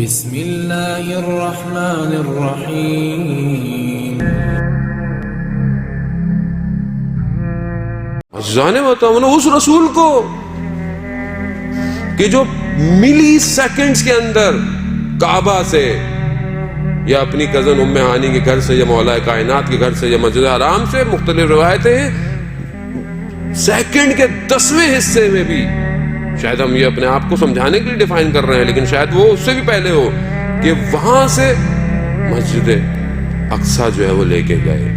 بسم اللہ الرحمن الرحیم۔ عزیزان محترم، اس رسول کو کہ جو ملی سیکنڈز کے اندر کعبہ سے یا اپنی کزن ام ہانی کے گھر سے یا مولا کائنات کے گھر سے یا مسجد حرام سے، مختلف روایتیں ہیں، سیکنڈ کے 10ویں حصے میں بھی، شاید ہم یہ اپنے آپ کو سمجھانے کے لیے ڈیفائن کر رہے ہیں، لیکن شاید وہ اس سے بھی پہلے ہو کہ وہاں سے مسجد اقصیٰ جو ہے وہ لے کے گئے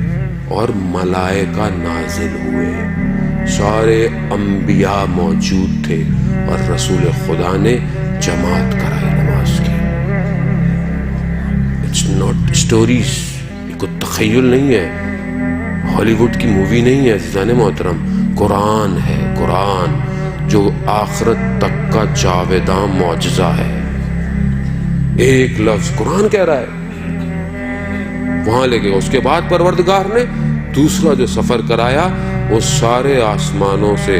اور ملائکہ نازل ہوئے، سارے انبیاء موجود تھے اور رسول خدا نے جماعت کرائی نماز کی۔ اٹس ناٹ اسٹوریز، یہ کوئی تخیل نہیں ہے، ہالی ووڈ کی مووی نہیں ہے عزیزان محترم، قرآن ہے، قرآن جو آخرت تک کا جاویداں معجزہ ہے۔ ایک لفظ قرآن کہہ رہا ہے، وہاں لے گئے۔ اس کے بعد پروردگار نے دوسرا جو سفر کرایا، وہ سارے آسمانوں سے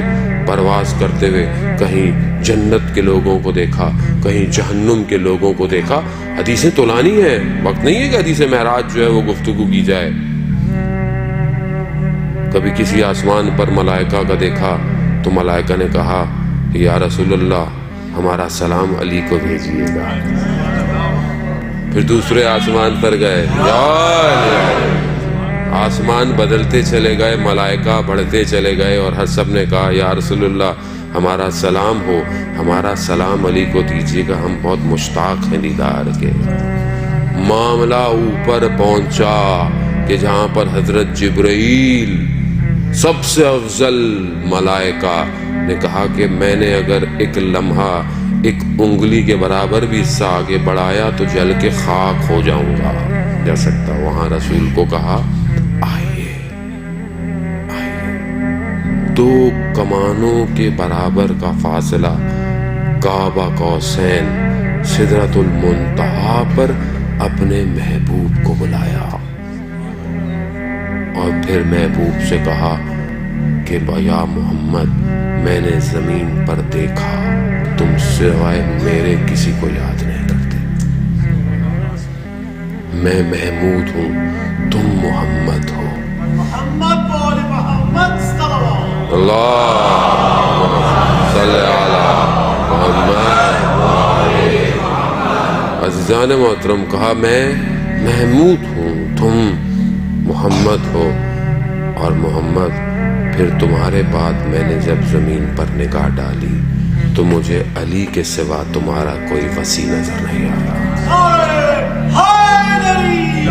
پرواز کرتے ہوئے کہیں جنت کے لوگوں کو دیکھا، کہیں جہنم کے لوگوں کو دیکھا۔ حدیثیں طولانی ہیں، وقت نہیں ہے کہ حدیث معراج جو ہے وہ گفتگو کی جائے۔ کبھی کسی آسمان پر ملائکہ کا دیکھا تو ملائکہ نے کہا یا رسول اللہ ہمارا سلام علی کو بھیجیے گا۔ پھر دوسرے آسمان پر گئے، آسمان بدلتے چلے گئے، ملائکہ بڑھتے چلے گئے، اور ہر سب نے کہا یا رسول اللہ ہمارا سلام ہو، ہمارا سلام علی کو دیجیے گا، ہم بہت مشتاق ہیں دیدار کے۔ معاملہ اوپر پہنچا کہ جہاں پر حضرت جبرائیل سب سے افضل ملائکہ نے کہا کہ میں نے اگر ایک لمحہ ایک انگلی کے برابر بھی حصہ آگے بڑھایا تو جل کے خاک ہو جاؤں گا جا سکتا۔ وہاں رسول کو کہا آئیے آئیے۔ 2 کمانوں کے برابر کا فاصلہ، کعبہ قوسین، سدرۃ المنتہا پر اپنے محبوب کو بلایا اور پھر محبوب سے کہا کہ یا محمد میں نے زمین پر دیکھا تم سوائے میرے کسی کو یاد نہیں کرتے، میں محمود ہوں تم محمد ہو۔ محمد بول محمد صلوات اللہ صلی علی محمد۔ عزیزان محترم، کہا میں محمود ہوں تم محمد ہو، اور محمد پھر تمہارے بعد میں نے جب زمین پر نگاہ ڈالی تو مجھے علی کے سوا تمہارا کوئی وسیع نظر نہیں آیا۔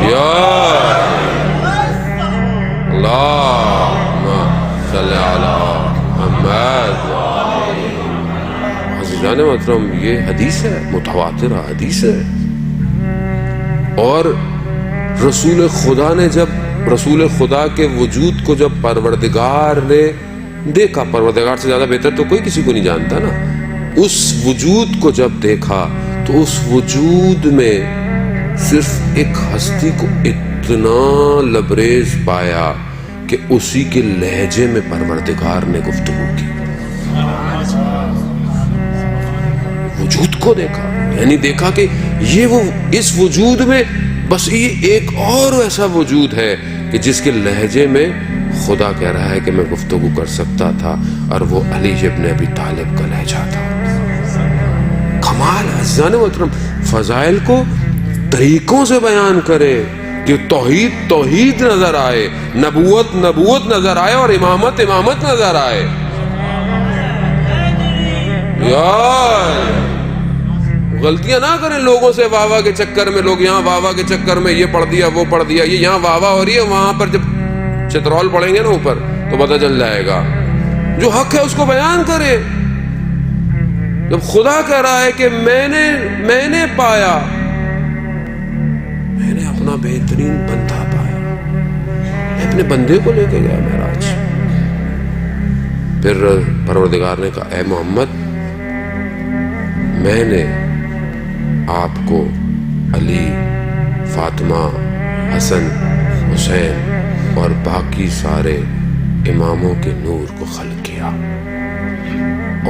یا اللہم صلی علی محمد۔ عزیزان محترم، یہ حدیث ہے، متواترہ حدیث ہے، اور رسول خدا نے جب رسول خدا کے وجود کو جب پروردگار نے دیکھا، پروردگار سے زیادہ بہتر تو کوئی کسی کو نہیں جانتا نا، اس وجود کو جب دیکھا تو اس وجود میں صرف ایک ہستی کو اتنا لبریز پایا کہ اسی کے لہجے میں پروردگار نے گفتگو کی۔ وجود کو دیکھا، یعنی دیکھا کہ یہ وہ اس وجود میں بس یہ ایک اور ایسا وجود ہے کہ جس کے لہجے میں خدا کہہ رہا ہے کہ میں گفتگو کر سکتا تھا، اور وہ علی ابن ابی طالب کا لہجہ تھا۔ کمال ہے عزیزان محترم، فضائل کو طریقوں سے بیان کرے کہ توحید توحید نظر آئے، نبوت نبوت نظر آئے، اور امامت امامت نظر آئے۔ یار غلطیاں نہ کریں لوگوں سے واہ واہ کے چکر میں، لوگ یہاں واہ واہ کے چکر میں یہ پڑھ دیا وہ پڑھ دیا، یہ یہاں واہ واہ ہو رہی ہے، وہاں پر جب چترول پڑھیں گے نا اوپر تو پتہ چل جائے گا۔ جو حق ہے اس کو بیان کرے۔ جب خدا کہہ رہا ہے کہ میں نے پایا، میں نے اپنا بہترین بندہ پایا، میں اپنے بندے کو لے کے گیا معراج۔ پھر پروردگار نے کہا اے محمد میں نے آپ کو علی، فاطمہ، حسن، حسین اور باقی سارے اماموں کے نور کو خلق کیا،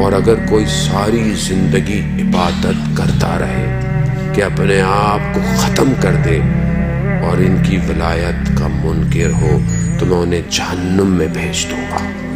اور اگر کوئی ساری زندگی عبادت کرتا رہے کہ اپنے آپ کو ختم کر دے اور ان کی ولایت کا منکر ہو تو میں انہیں جہنم میں بھیج دوں گا۔